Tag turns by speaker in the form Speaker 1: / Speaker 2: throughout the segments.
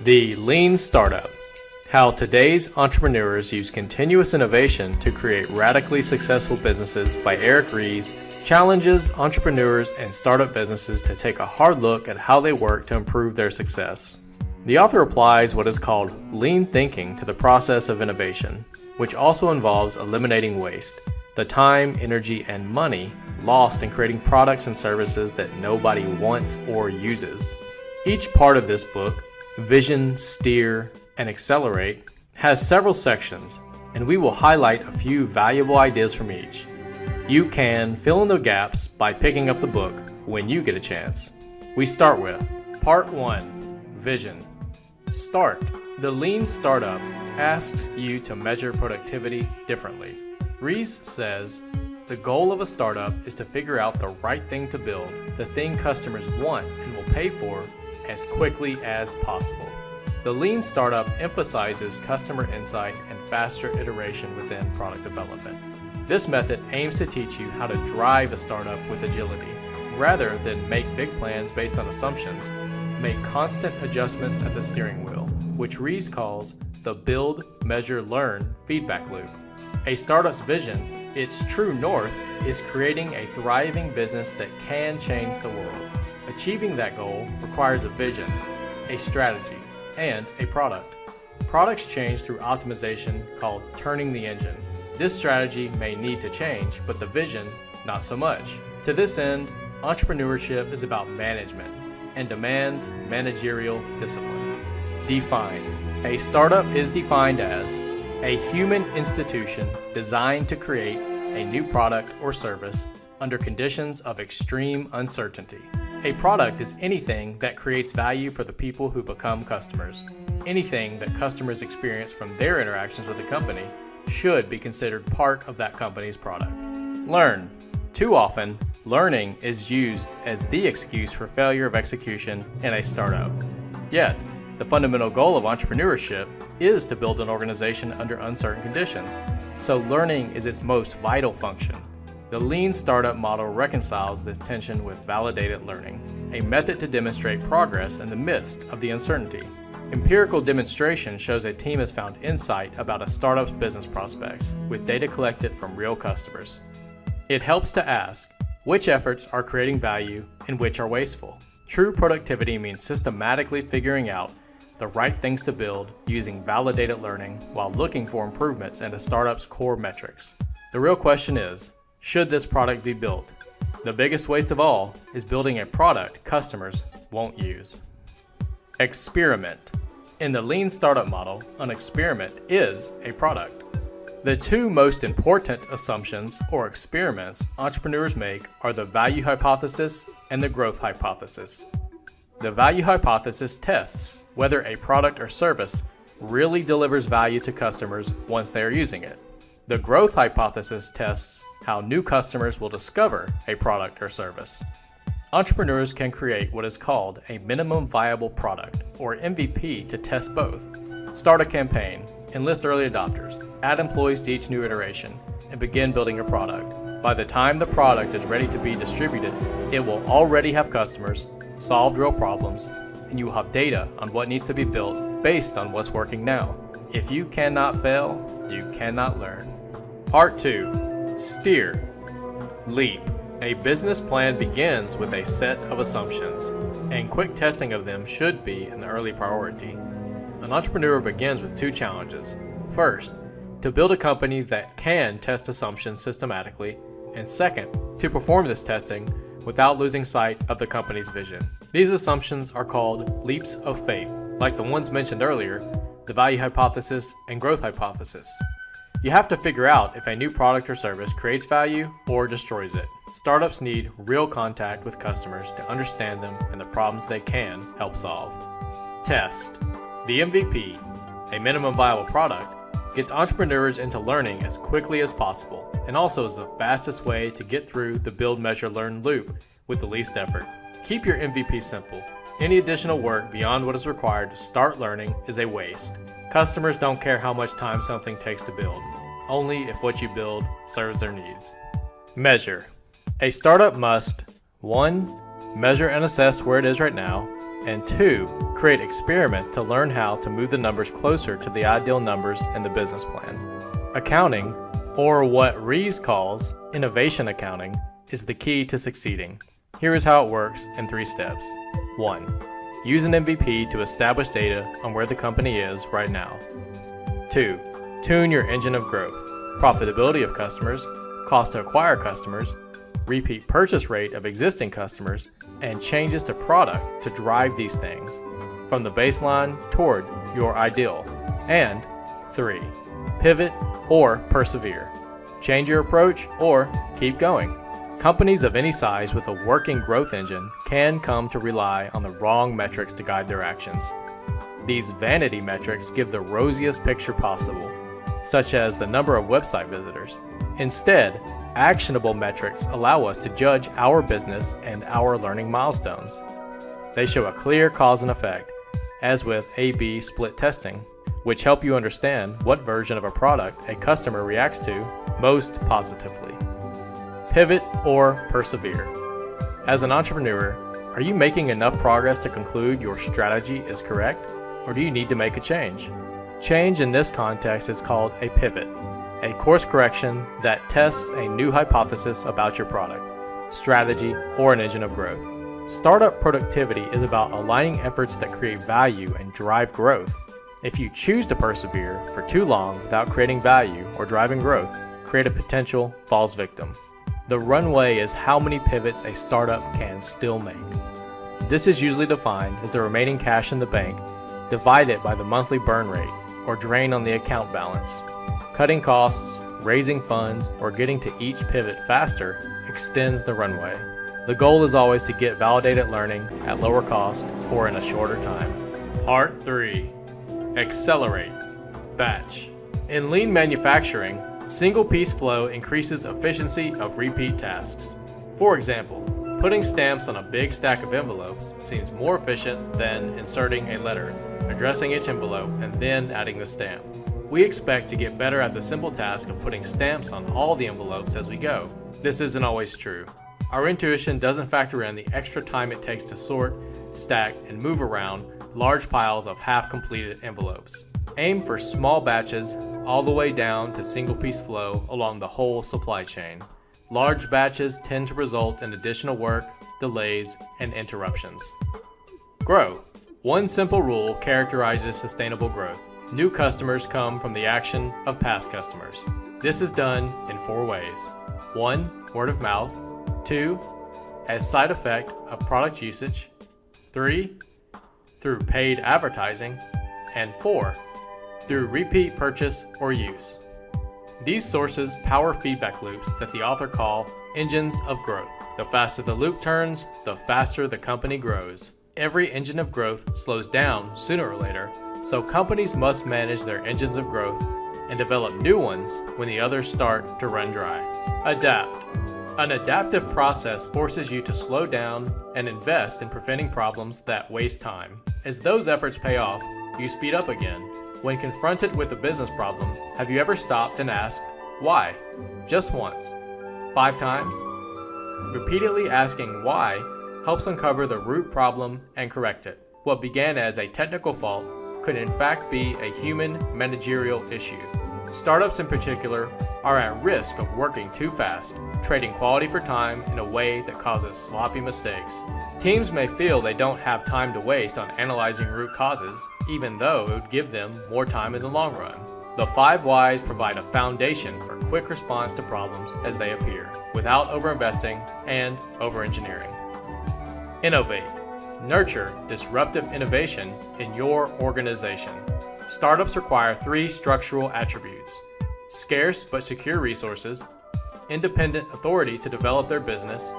Speaker 1: The Lean Startup: How Today's Entrepreneurs Use Continuous Innovation to Create Radically Successful Businesses by Ries challenges entrepreneurs and startup businesses to take a hard look at how they work to improve their success. The author applies what is called lean thinking to the process of innovation, which also involves eliminating waste, the time, energy, and money lost in creating products and services that nobody wants or uses. Each part of this book, Vision, Steer, and Accelerate, has several sections, and we will highlight a few valuable ideas from each. You can fill in the gaps by picking up the book when you get a chance. We start with Part 1, Vision. Start. The Lean Startup asks you to measure productivity differently. Ries says, the goal of a startup is to figure out the right thing to build, the thing customers want and will pay for, as quickly as possible. The Lean Startup emphasizes customer insight and faster iteration within product development. This method aims to teach you how to drive a startup with agility. Rather than make big plans based on assumptions, make constant adjustments at the steering wheel, which Ries calls the build, measure, learn feedback loop. A startup's vision, its true north, is creating a thriving business that can change the world. Achieving that goal requires a vision, a strategy, and a product. Products change through optimization called turning the engine. This strategy may need to change, but the vision, not so much. To this end, entrepreneurship is about management and demands managerial discipline. Define. A startup is defined as a human institution designed to create a new product or service under conditions of extreme uncertainty. A product is anything that creates value for the people who become customers. Anything that customers experience from their interactions with the company should be considered part of that company's product. Learn. Too often, learning is used as the excuse for failure of execution in a startup. Yet, the fundamental goal of entrepreneurship is to build an organization under uncertain conditions, so learning is its most vital function. The Lean Startup model reconciles this tension with validated learning, a method to demonstrate progress in the midst of the uncertainty. Empirical demonstration shows a team has found insight about a startup's business prospects with data collected from real customers. It helps to ask, which efforts are creating value and which are wasteful? True productivity means systematically figuring out the right things to build using validated learning while looking for improvements in a startup's core metrics. The real question is, should this product be built? The biggest waste of all is building a product customers won't use. Experiment. In the Lean Startup model, an experiment is a product. The two most important assumptions or experiments entrepreneurs make are the value hypothesis and the growth hypothesis. The value hypothesis tests whether a product or service really delivers value to customers once they are using it. The growth hypothesis tests how new customers will discover a product or service. Entrepreneurs can create what is called a minimum viable product, or MVP, to test both. Start a campaign, enlist early adopters, add employees to each new iteration, and begin building a product. By the time the product is ready to be distributed, it will already have customers, solved real problems, and you will have data on what needs to be built based on what's working now. If you cannot fail, you cannot learn. Part 2. Steer. Leap. A business plan begins with a set of assumptions, and quick testing of them should be an early priority. An entrepreneur begins with two challenges. First, to build a company that can test assumptions systematically, and second, to perform this testing without losing sight of the company's vision. These assumptions are called leaps of faith, like the ones mentioned earlier, the value hypothesis and growth hypothesis. You have to figure out if a new product or service creates value or destroys it. Startups need real contact with customers to understand them and the problems they can help solve. Test. The MVP, a minimum viable product, gets entrepreneurs into learning as quickly as possible and also is the fastest way to get through the build, measure, learn loop with the least effort. Keep your MVP simple. Any additional work beyond what is required to start learning is a waste. Customers don't care how much time something takes to build, only if what you build serves their needs. Measure. A startup must 1. Measure and assess where it is right now. And 2, create experiments to learn how to move the numbers closer to the ideal numbers in the business plan. Accounting, or what Ries calls innovation accounting, is the key to succeeding. Here is how it works in 3 steps. 1. Use an MVP to establish data on where the company is right now. 2. Tune your engine of growth, profitability of customers, cost to acquire customers, repeat purchase rate of existing customers, and changes to product to drive these things from the baseline toward your ideal. And 3. Pivot or persevere. Change your approach or keep going. Companies of any size with a working growth engine can come to rely on the wrong metrics to guide their actions. These vanity metrics give the rosiest picture possible, such as the number of website visitors. Instead, actionable metrics allow us to judge our business and our learning milestones. They show a clear cause and effect, as with A/B split testing, which help you understand what version of a product a customer reacts to most positively. Pivot or persevere. As an entrepreneur, are you making enough progress to conclude your strategy is correct, or do you need to make a change? Change in this context is called a pivot, a course correction that tests a new hypothesis about your product, strategy, or an engine of growth. Startup productivity is about aligning efforts that create value and drive growth. If you choose to persevere for too long without creating value or driving growth, creative potential falls victim. The runway is how many pivots a startup can still make. This is usually defined as the remaining cash in the bank divided by the monthly burn rate or drain on the account balance. Cutting costs, raising funds, or getting to each pivot faster extends the runway. The goal is always to get validated learning at lower cost or in a shorter time. Part 3. Accelerate. Batch. In lean manufacturing, single-piece flow increases efficiency of repeat tasks. For example, putting stamps on a big stack of envelopes seems more efficient than inserting a letter, addressing each envelope, and then adding the stamp. We expect to get better at the simple task of putting stamps on all the envelopes as we go. This isn't always true. Our intuition doesn't factor in the extra time it takes to sort, stack, and move around large piles of half-completed envelopes. Aim for small batches all the way down to single-piece flow along the whole supply chain. Large batches tend to result in additional work, delays, and interruptions. Grow. One simple rule characterizes sustainable growth. New customers come from the action of past customers. This is done in 4 ways. 1. Word of mouth. 2. As side effect of product usage. 3. Through paid advertising. And 4. Through repeat purchase or use. These sources power feedback loops that the author call engines of growth. The faster the loop turns, the faster the company grows. Every engine of growth slows down sooner or later, so companies must manage their engines of growth and develop new ones when the others start to run dry. Adapt. An adaptive process forces you to slow down and invest in preventing problems that waste time. As those efforts pay off, you speed up again. When confronted with a business problem, have you ever stopped and asked, why? Just once. 5 times? Repeatedly asking why helps uncover the root problem and correct it. What began as a technical fault could in fact be a human managerial issue. Startups in particular are at risk of working too fast, trading quality for time in a way that causes sloppy mistakes. Teams may feel they don't have time to waste on analyzing root causes, even though it would give them more time in the long run. The 5 whys provide a foundation for quick response to problems as they appear, without overinvesting and over-engineering. Innovate. Nurture disruptive innovation in your organization. Startups require 3 structural attributes: scarce but secure resources, independent authority to develop their business,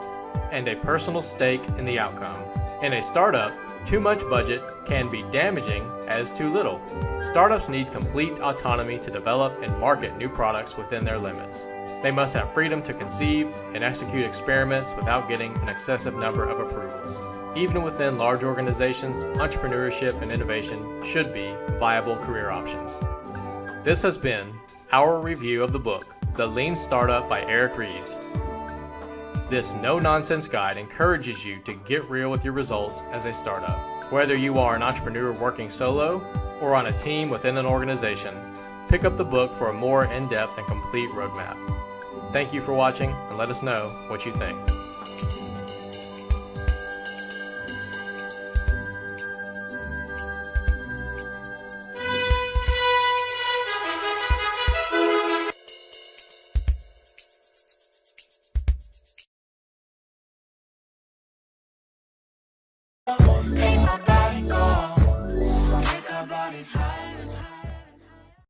Speaker 1: and a personal stake in the outcome. In a startup, too much budget can be damaging as too little. Startups need complete autonomy to develop and market new products within their limits. They must have freedom to conceive and execute experiments without getting an excessive number of approvals. Even within large organizations, entrepreneurship and innovation should be viable career options. This has been our review of the book, The Lean Startup by Ries. This no-nonsense guide encourages you to get real with your results as a startup. Whether you are an entrepreneur working solo or on a team within an organization, pick up the book for a more in-depth and complete roadmap. Thank you for watching, and let us know what you think.